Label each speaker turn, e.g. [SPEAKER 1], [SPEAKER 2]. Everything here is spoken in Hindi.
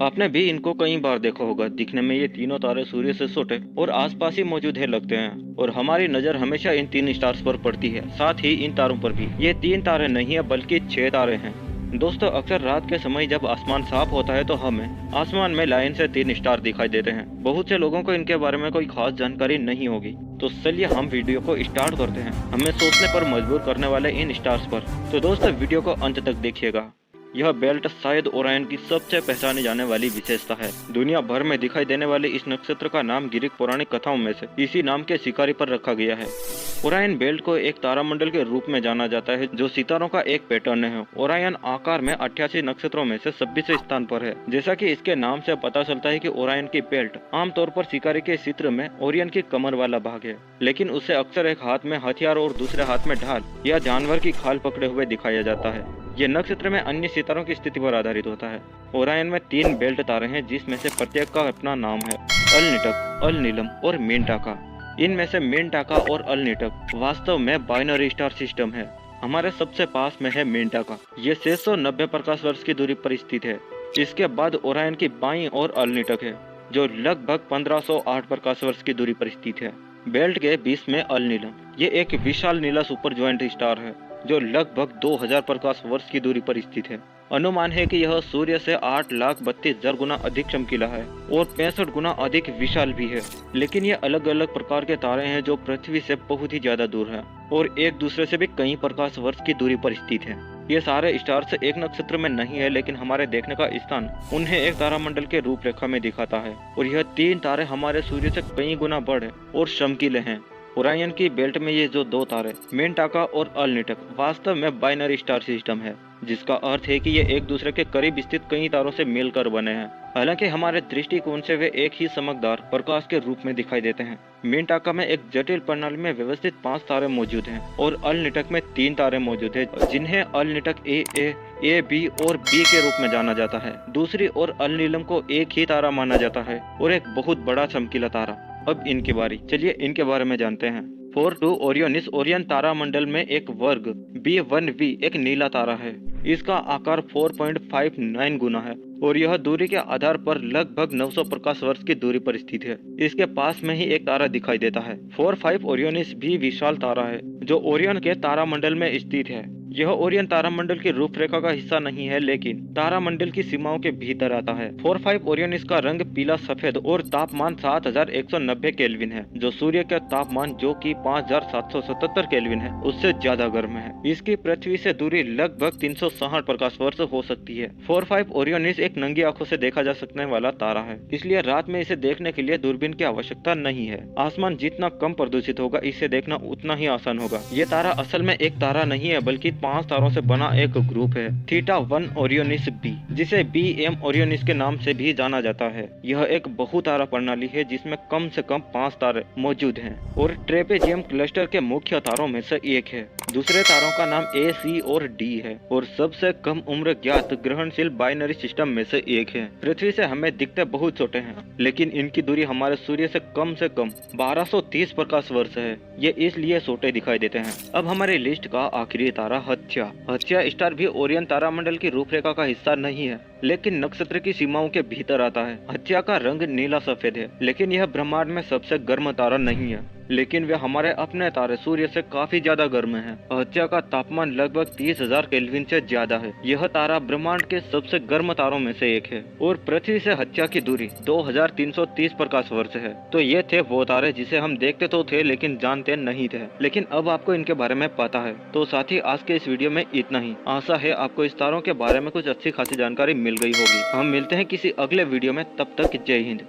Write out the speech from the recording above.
[SPEAKER 1] आपने भी इनको कई बार देखा होगा। दिखने में ये तीनों तारे सूर्य से छोटे और आसपास ही मौजूद है लगते हैं, और हमारी नजर हमेशा इन तीन स्टार्स पर पड़ती है, साथ ही इन तारों पर भी। ये तीन तारे नहीं है बल्कि 6 तारे हैं। दोस्तों, अक्सर रात के समय जब आसमान साफ होता है तो हमें आसमान में लाइन से 3 स्टार दिखाई देते हैं। बहुत से लोगों को इनके बारे में कोई खास जानकारी नहीं होगी, तो चलिए हम वीडियो को स्टार्ट करते हैं हमें सोचने पर मजबूर करने वाले इन स्टार्स पर। तो दोस्तों, वीडियो को अंत तक देखिएगा। यह बेल्ट शायद ओरायन की सबसे पहचानी जाने वाली विशेषता है। दुनिया भर में दिखाई देने वाले इस नक्षत्र का नाम ग्रीक पौराणिक कथाओं में से इसी नाम के शिकारी पर रखा गया है। ओरायन बेल्ट को एक तारामंडल के रूप में जाना जाता है जो सितारों का एक पैटर्न है। ओरायन आकार में 88 नक्षत्रों में से 26वें स्थान पर है। जैसा कि इसके नाम से पता चलता है कि ओरायन की बेल्ट आमतौर पर शिकारी के चित्र में ओरियन की कमर वाला भाग है, लेकिन उसे अक्सर एक हाथ में हथियार और दूसरे हाथ में ढाल या जानवर की खाल पकड़े हुए दिखाया जाता है। यह नक्षत्र में अन्य सितारों की स्थिति पर आधारित होता है। ओरायन में 3 बेल्ट तारे हैं, जिसमें से प्रत्येक का अपना नाम है। अलनिटक, अलनीलम और मिनटाका। इनमें से मिनटाका और अलनिटक वास्तव में बाइनरी स्टार सिस्टम है। हमारे सबसे पास में है मिनटाका। ये 690 प्रकाश वर्ष की दूरी पर स्थित है। इसके बाद ओरायन की बाईं ओर अलनिटक है, जो लगभग 1508 प्रकाश वर्ष की दूरी पर स्थित है। बेल्ट के बीच में अलनीलम, ये एक विशाल नीला सुपर ज्वाइंट स्टार है जो लगभग 2000 प्रकाश वर्ष की दूरी पर स्थित है। अनुमान है कि यह सूर्य से 8,32,000 गुना अधिक चमकीला है और 65 गुना अधिक विशाल भी है। लेकिन ये अलग अलग प्रकार के तारे हैं जो पृथ्वी से बहुत ही ज्यादा दूर हैं और एक दूसरे से भी कई प्रकाश वर्ष की दूरी पर स्थित हैं। ये सारे स्टार्स एक नक्षत्र में नहीं है, लेकिन हमारे देखने का स्थान उन्हें एक तारामंडल के रूपरेखा में दिखाता है। और यह 3 तारे हमारे सूर्य से कई गुना बड़े और चमकीले हैं। ओरायन की बेल्ट में ये जो 2 तारे मिनटाका और अलनिटक वास्तव में बाइनरी स्टार सिस्टम है, जिसका अर्थ है कि ये एक दूसरे के करीब स्थित कई तारों से मिलकर बने हैं। हालांकि हमारे दृष्टिकोण से वे एक ही चमकदार प्रकाश के रूप में दिखाई देते हैं। मिनटाका में एक जटिल प्रणाली में व्यवस्थित 5 तारे मौजूद हैं और अलनिटक में 3 तारे मौजूद हैं, जिन्हें अलनिटक ए, बी और बी के रूप में जाना जाता है। दूसरी ओर अलनीलम को एक ही तारा माना जाता है और एक बहुत बड़ा चमकीला तारा। अब इनकी बारी, चलिए इनके बारे में जानते हैं। 42 ओरियोनिस ओरियन तारामंडल में एक वर्ग B1V एक नीला तारा है। इसका आकार 4.59 गुना है और यह दूरी के आधार पर लगभग 900 प्रकाश वर्ष की दूरी पर स्थित है। इसके पास में ही एक तारा दिखाई देता है। 45 ओरियोनिस भी विशाल तारा है जो ओरियन के तारामंडल में स्थित है। यह ओरियन तारामंडल की रूपरेखा का हिस्सा नहीं है, लेकिन तारामंडल की सीमाओं के भीतर आता है। 45 ओरियोनिस का रंग पीला सफेद और तापमान 7190 केल्विन है, जो सूर्य के तापमान जो कि 5777 केल्विन है उससे ज्यादा गर्म है। इसकी पृथ्वी से दूरी लगभग 360 प्रकाश वर्ष हो सकती है। 45 ओरियोनिस एक नंगी आंखों से देखा जा सकने वाला तारा है, इसलिए रात में इसे देखने के लिए दूरबीन की आवश्यकता नहीं है। आसमान जितना कम प्रदूषित होगा, इसे देखना उतना ही आसान होगा। ये तारा असल में एक तारा नहीं है, बल्कि 5 तारों से बना एक ग्रुप है, थीटा 1 ओरियोनिस बी, जिसे BM ओरियोनिस के नाम से भी जाना जाता है। यह एक बहुतारा प्रणाली है जिसमें कम से कम 5 तारे मौजूद हैं और ट्रेपेजियम क्लस्टर के मुख्य तारों में से एक है। दूसरे तारों का नाम A, C और D है और सबसे कम उम्र ज्ञात ग्रहणशील बाइनरी सिस्टम में से एक है। पृथ्वी से हमें दिखते बहुत छोटे हैं, लेकिन इनकी दूरी हमारे सूर्य से कम 1230 प्रकाश वर्ष है। ये इसलिए छोटे दिखाई देते हैं। अब हमारी लिस्ट का आखिरी तारा हत्या स्टार भी ओरियन तारामंडल की रूपरेखा का हिस्सा नहीं है, लेकिन नक्षत्र की सीमाओं के भीतर आता है। हत्या का रंग नीला सफेद है, लेकिन यह ब्रह्मांड में सबसे गर्म तारा नहीं है, लेकिन वे हमारे अपने तारे सूर्य से काफी ज्यादा गर्म है। हत्या का तापमान लगभग 30,000 केल्विन से ज्यादा है। यह तारा ब्रह्मांड के सबसे गर्म तारों में से एक है और पृथ्वी से हत्या की दूरी 2330 प्रकाश वर्ष है। तो ये थे वो तारे जिसे हम देखते तो थे लेकिन जानते नहीं थे, लेकिन अब आपको इनके बारे में पता है। तो साथ ही आज के इस वीडियो में इतना ही। आशा है आपको इस तारों के बारे में कुछ अच्छी खासी जानकारी मिल गई होगी। हम मिलते हैं किसी अगले वीडियो में, तब तक जय हिंद।